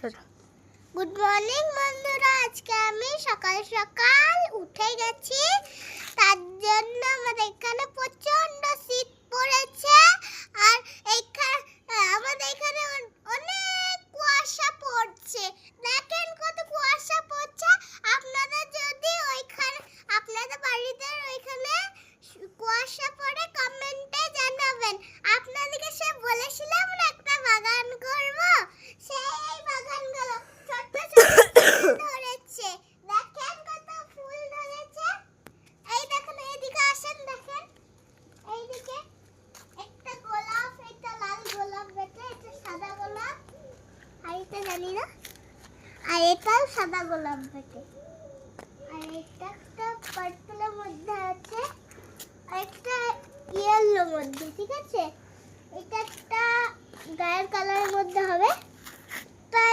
Good morning বন্ধুরা, আজকে আমি সকাল সকাল উঠে গেছি। তার জন্য আমাদের এখানে প্রচন্ড শীত পড়েছে। আর আমাদের এখানে অনেক কুয়াশা পড়ছে। দেখেন কত কুয়াশা পড়ছে। আপনাদের যদি আপনাদের বাড়িতে ওইখানে কুয়াশা পড়ে কমেন্টে জানাবেন। আপনাদেরকে সে বলেছিলাম না একটা বাগান করব, সেই বাগানগুলো ছোট ছোট ধরেছে। দেখেন কত ফুল ধরেছে। এই দেখেন, এইদিকে আসেন, দেখেন এইদিকে একটা গোলাপ, এটা লাল গোলাপ, এটা সাদা গোলাপ, আর এটা জানি না, আর এটাও সাদা গোলাপ বেটে, আর এটা একটা পার্পলের মধ্যে আছে, আর একটা ইয়েলোর মধ্যে। ঠিক আছে, এটা একটা গায়ের কালারের মধ্যে হবে। তাই